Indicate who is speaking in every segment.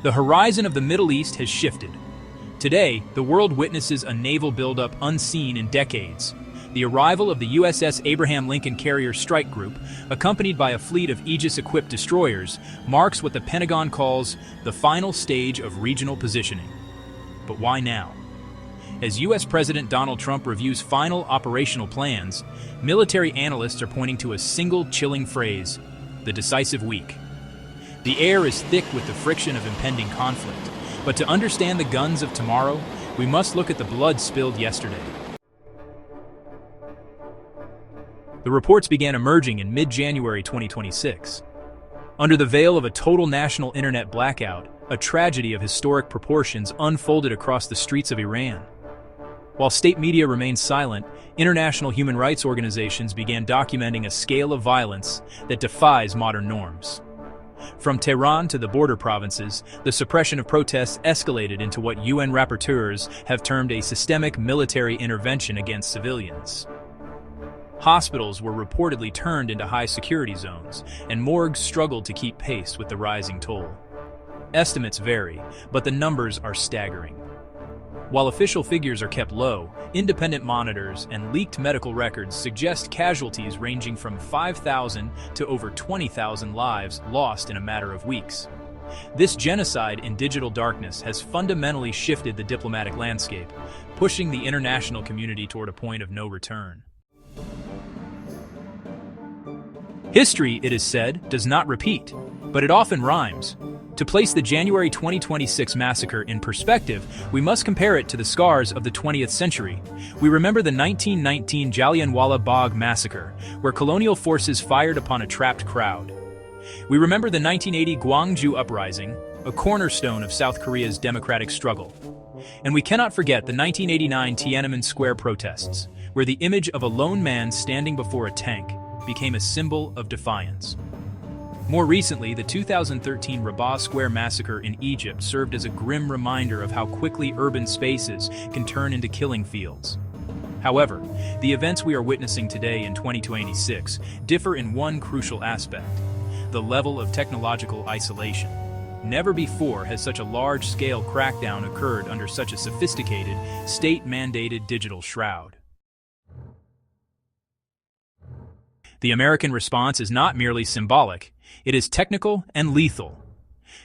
Speaker 1: The horizon of the Middle East has shifted. Today, the world witnesses a naval buildup unseen in decades. The arrival of the USS Abraham Lincoln carrier strike group, accompanied by a fleet of Aegis-equipped destroyers, marks what the Pentagon calls the final stage of regional positioning. But why now? As U.S. President Donald Trump reviews final operational plans, military analysts are pointing to a single chilling phrase: the decisive week. The air is thick with the friction of impending conflict, but to understand the guns of tomorrow, we must look at the blood spilled yesterday. The reports began emerging in mid-January 2026. Under the veil of a total national internet blackout, a tragedy of historic proportions unfolded across the streets of Iran. While state media remained silent, international human rights organizations began documenting a scale of violence that defies modern norms. From Tehran to the border provinces, the suppression of protests escalated into what UN rapporteurs have termed a systemic military intervention against civilians. Hospitals were reportedly turned into high-security zones, and morgues struggled to keep pace with the rising toll. Estimates vary, but the numbers are staggering. While official figures are kept low, independent monitors and leaked medical records suggest casualties ranging from 5,000 to over 20,000 lives lost in a matter of weeks. This genocide in digital darkness has fundamentally shifted the diplomatic landscape, pushing the international community toward a point of no return. History, it is said, does not repeat, but it often rhymes. To place the January 2026 massacre in perspective, we must compare it to the scars of the 20th century. We remember the 1919 Jallianwala Bagh massacre, where colonial forces fired upon a trapped crowd. We remember the 1980 Gwangju uprising, a cornerstone of South Korea's democratic struggle. And we cannot forget the 1989 Tiananmen Square protests, where the image of a lone man standing before a tank became a symbol of defiance. More recently, the 2013 Rabaa Square massacre in Egypt served as a grim reminder of how quickly urban spaces can turn into killing fields. However, the events we are witnessing today in 2026 differ in one crucial aspect: the level of technological isolation. Never before has such a large-scale crackdown occurred under such a sophisticated, state-mandated digital shroud. The American response is not merely symbolic, it is technical and lethal.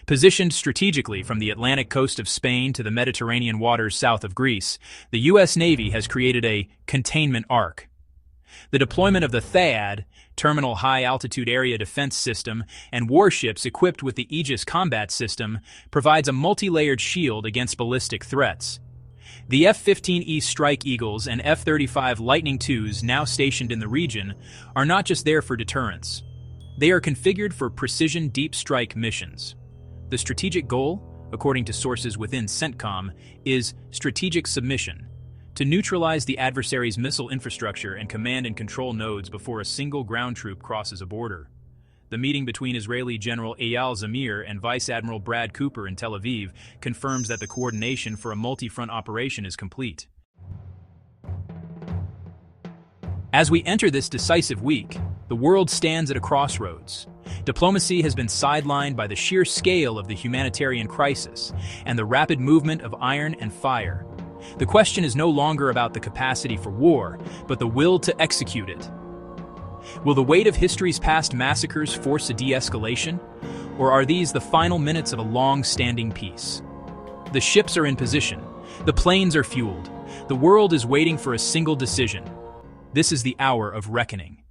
Speaker 1: Positioned strategically from the Atlantic coast of Spain to the Mediterranean waters south of Greece, the U.S. Navy has created a containment arc. The deployment of the THAAD, Terminal High Altitude Area Defense System, and warships equipped with the Aegis combat system provides a multi-layered shield against ballistic threats. The F-15E Strike Eagles and F-35 Lightning IIs now stationed in the region are not just there for deterrence. They are configured for precision deep strike missions. The strategic goal, according to sources within CENTCOM, is strategic submission, to neutralize the adversary's missile infrastructure and command and control nodes before a single ground troop crosses a border. The meeting between Israeli General Eyal Zamir and Vice Admiral Brad Cooper in Tel Aviv confirms that the coordination for a multi-front operation is complete. As we enter this decisive week, the world stands at a crossroads. Diplomacy has been sidelined by the sheer scale of the humanitarian crisis and the rapid movement of iron and fire. The question is no longer about the capacity for war, but the will to execute it. Will the weight of history's past massacres force a de-escalation, or are these the final minutes of a long-standing peace? The ships are in position, the planes are fueled, the world is waiting for a single decision. This is the hour of reckoning.